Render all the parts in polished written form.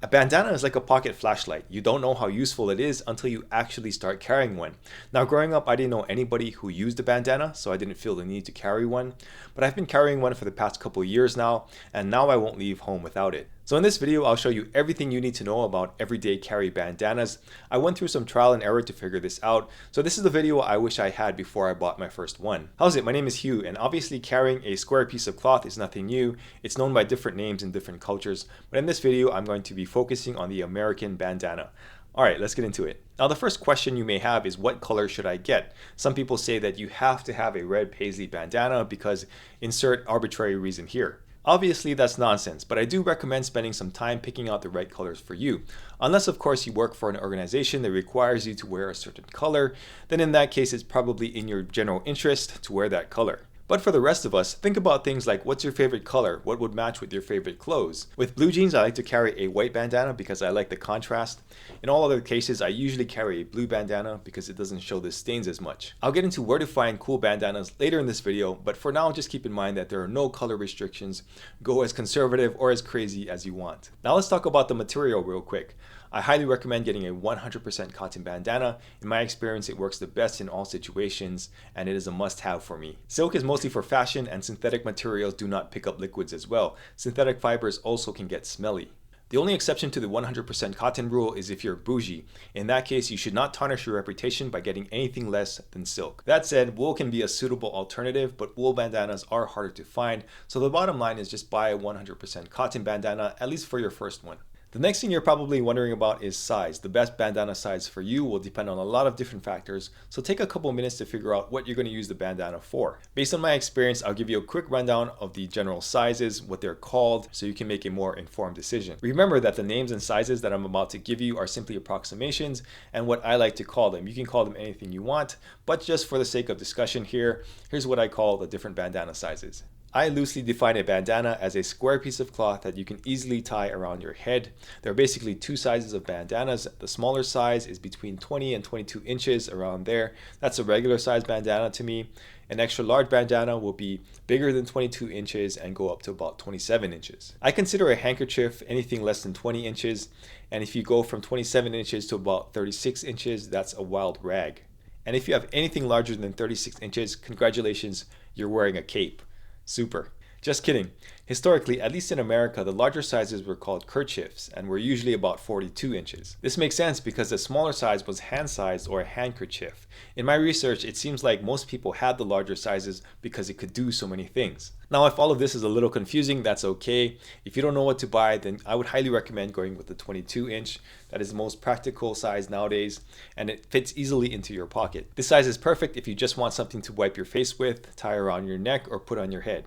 A bandana is like a pocket flashlight. You don't know how useful it is until you actually start carrying one. Now, growing up, I didn't know anybody who used a bandana, so I didn't feel the need to carry one. But I've been carrying one for the past couple years now, and now I won't leave home without it. So in this video, I'll show you everything you need to know about everyday carry bandanas. I went through some trial and error to figure this out, so this is the video I wish I had before I bought my first one. How's it? My name is Hugh, and obviously carrying a square piece of cloth is nothing new. It's known by different names in different cultures, but in this video, I'm going to be focusing on the American bandana. Alright, let's get into it. Now the first question you may have is, what color should I get? Some people say that you have to have a red paisley bandana because insert arbitrary reason here. Obviously that's nonsense, but I do recommend spending some time picking out the right colors for you. Unless of course you work for an organization that requires you to wear a certain color, then in that case it's probably in your general interest to wear that color. But for the rest of us, think about things like, what's your favorite color? What would match with your favorite clothes? With blue jeans, I like to carry a white bandana because I like the contrast. In all other cases, I usually carry a blue bandana because it doesn't show the stains as much. I'll get into where to find cool bandanas later in this video, but for now, just keep in mind that there are no color restrictions. Go as conservative or as crazy as you want. Now let's talk about the material real quick. I highly recommend getting a 100% cotton bandana. In my experience, it works the best in all situations, and it is a must-have for me. Silk is mostly for fashion, and synthetic materials do not pick up liquids as well. Synthetic fibers also can get smelly. The only exception to the 100% cotton rule is if you're bougie. In that case, you should not tarnish your reputation by getting anything less than silk. That said, wool can be a suitable alternative, but wool bandanas are harder to find, so the bottom line is just buy a 100% cotton bandana, at least for your first one. The next thing you're probably wondering about is size. The best bandana size for you will depend on a lot of different factors, so take a couple minutes to figure out what you're going to use the bandana for. Based on my experience, I'll give you a quick rundown of the general sizes, what they're called, so you can make a more informed decision. Remember that the names and sizes that I'm about to give you are simply approximations and what I like to call them. You can call them anything you want, but just for the sake of discussion here, here's what I call the different bandana sizes. I loosely define a bandana as a square piece of cloth that you can easily tie around your head. There are basically two sizes of bandanas. The smaller size is between 20 and 22 inches, around there. That's a regular size bandana to me. An extra large bandana will be bigger than 22 inches and go up to about 27 inches. I consider a handkerchief anything less than 20 inches, and if you go from 27 inches to about 36 inches, that's a wild rag. And if you have anything larger than 36 inches, congratulations, you're wearing a cape. Super. Just kidding. Historically, at least in America, the larger sizes were called kerchiefs and were usually about 42 inches. This makes sense because the smaller size was hand-sized or a handkerchief. In my research, it seems like most people had the larger sizes because it could do so many things. Now, if all of this is a little confusing, that's okay. If you don't know what to buy, then I would highly recommend going with the 22 inch. That is the most practical size nowadays, and it fits easily into your pocket. This size is perfect if you just want something to wipe your face with, tie around your neck, or put on your head.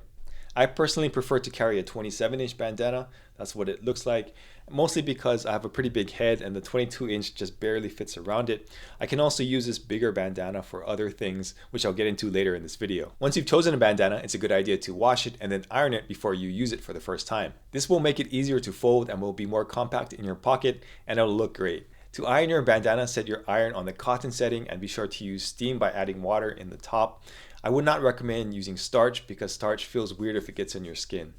I personally prefer to carry a 27-inch bandana. That's what it looks like, mostly because I have a pretty big head and the 22-inch just barely fits around it. I can also use this bigger bandana for other things, which I'll get into later in this video. Once you've chosen a bandana, it's a good idea to wash it and then iron it before you use it for the first time. This will make it easier to fold and will be more compact in your pocket, and it'll look great. To iron your bandana, set your iron on the cotton setting and be sure to use steam by adding water in the top. I would not recommend using starch because starch feels weird if it gets on your skin.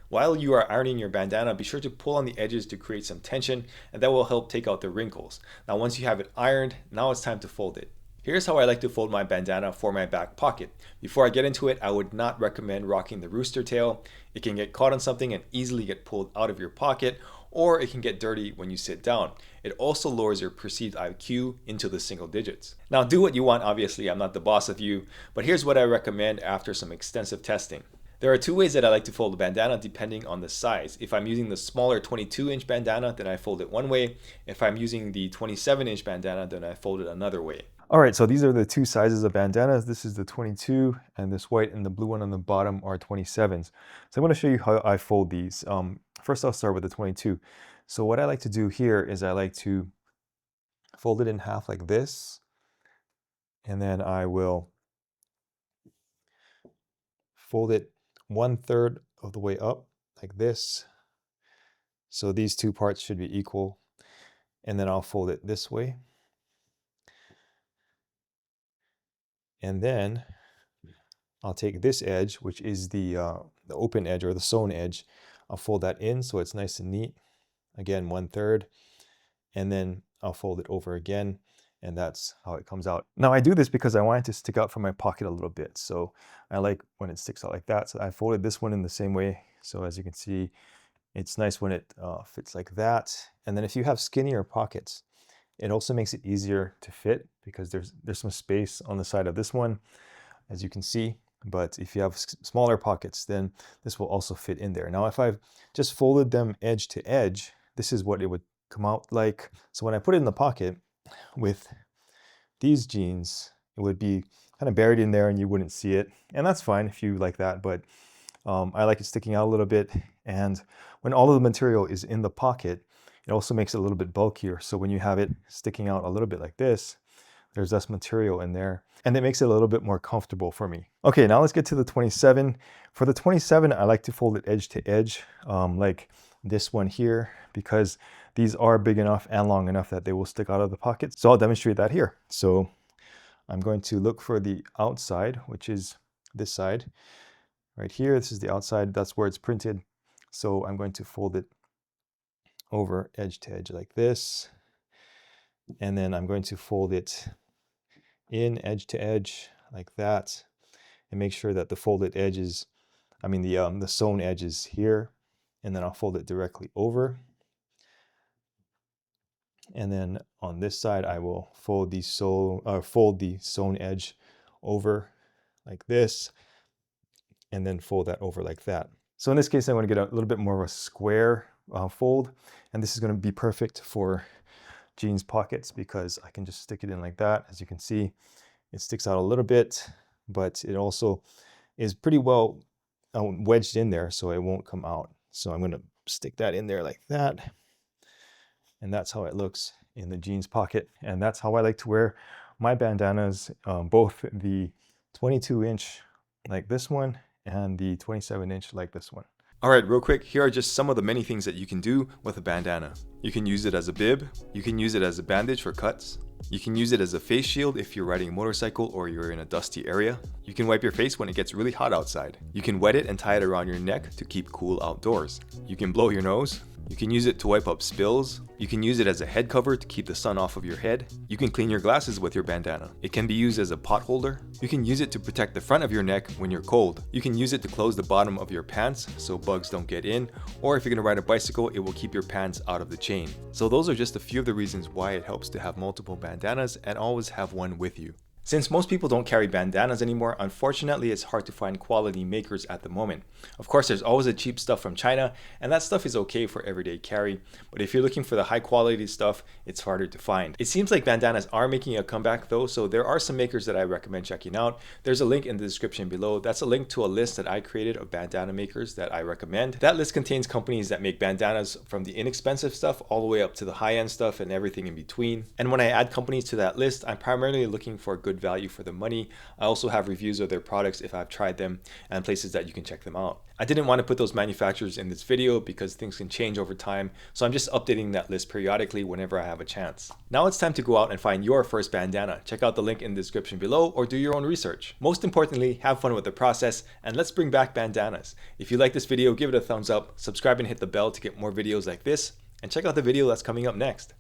While you are ironing your bandana, be sure to pull on the edges to create some tension, and that will help take out the wrinkles. Now once you have it ironed, now it's time to fold it. Here's how I like to fold my bandana for my back pocket. Before I get into it, I would not recommend rocking the rooster tail. It can get caught on something and easily get pulled out of your pocket, or it can get dirty when you sit down. It also lowers your perceived IQ into the single digits. Now do what you want, obviously, I'm not the boss of you, but here's what I recommend after some extensive testing. There are two ways that I like to fold a bandana depending on the size. If I'm using the smaller 22-inch bandana, then I fold it one way. If I'm using the 27-inch bandana, then I fold it another way. All right, so these are the two sizes of bandanas. This is the 22, and this white and the blue one on the bottom are 27s. So I'm going to show you how I fold these. First, I'll start with the 22. So what I like to do here is I like to fold it in half like this, and then I will fold it 1/3 of the way up like this. So these two parts should be equal, and then I'll fold it this way. And then I'll take this edge, which is the open edge or the sewn edge. I'll fold that in so it's nice and neat again 1/3, and then I'll fold it over again, and that's how it comes out. Now I do this because I want it to stick out from my pocket a little bit. So I like when it sticks out like that. So I folded this one in the same way. So as you can see, it's nice when it fits like that. And then if you have skinnier pockets, it also makes it easier to fit because there's some space on the side of this one, as you can see. But if you have smaller pockets, then this will also fit in there. Now, if I've just folded them edge to edge, this is what it would come out like. So when I put it in the pocket with these jeans, it would be kind of buried in there and you wouldn't see it. And that's fine if you like that, but I like it sticking out a little bit. And when all of the material is in the pocket, it also makes it a little bit bulkier. So when you have it sticking out a little bit like this, there's less material in there, and it makes it a little bit more comfortable for me. Okay, now let's get to the 27. For the 27, I like to fold it edge to edge, like this one here, because these are big enough and long enough that they will stick out of the pocket. So I'll demonstrate that here. So I'm going to look for the outside, which is this side right here. This is the outside, that's where it's printed. So I'm going to fold it over edge to edge like this. And then I'm going to fold it in edge to edge like that, and make sure that the folded edges, the sewn edge is here, and then I'll fold it directly over. And then on this side, I will fold the sewn edge over like this, and then fold that over like that. So in this case, I want to get a little bit more of a square fold, and this is going to be perfect for jeans pockets because I can just stick it in like that. As you can see, it sticks out a little bit, but it also is pretty well wedged in there, so it won't come out. So I'm going to stick that in there like that, and that's how it looks in the jeans pocket. And that's how I like to wear my bandanas, both the 22-inch like this one and the 27-inch like this one. All right, real quick, here are just some of the many things that you can do with a bandana. You can use it as a bib, you can use it as a bandage for cuts, you can use it as a face shield if you're riding a motorcycle or you're in a dusty area. You can wipe your face when it gets really hot outside. You can wet it and tie it around your neck to keep cool outdoors. You can blow your nose. You can use it to wipe up spills. You can use it as a head cover to keep the sun off of your head. You can clean your glasses with your bandana. It can be used as a pot holder. You can use it to protect the front of your neck when you're cold. You can use it to close the bottom of your pants so bugs don't get in, or if you're gonna ride a bicycle, it will keep your pants out of the chain. So those are just a few of the reasons why it helps to have multiple bandanas and always have one with you. Since most people don't carry bandanas anymore, unfortunately it's hard to find quality makers at the moment. Of course, there's always the cheap stuff from China, and that stuff is okay for everyday carry, but if you're looking for the high quality stuff, it's harder to find. It seems like bandanas are making a comeback though, so there are some makers that I recommend checking out. There's a link in the description below. That's a link to a list that I created of bandana makers that I recommend. That list contains companies that make bandanas from the inexpensive stuff all the way up to the high-end stuff and everything in between. And when I add companies to that list, I'm primarily looking for good value for the money. I also have reviews of their products if I've tried them and places that you can check them out. I didn't want to put those manufacturers in this video because things can change over time, so I'm just updating that list periodically whenever I have a chance. Now it's time to go out and find your first bandana. Check out the link in the description below or do your own research. Most importantly, have fun with the process and let's bring back bandanas. If you like this video, give it a thumbs up, subscribe and hit the bell to get more videos like this, and check out the video that's coming up next.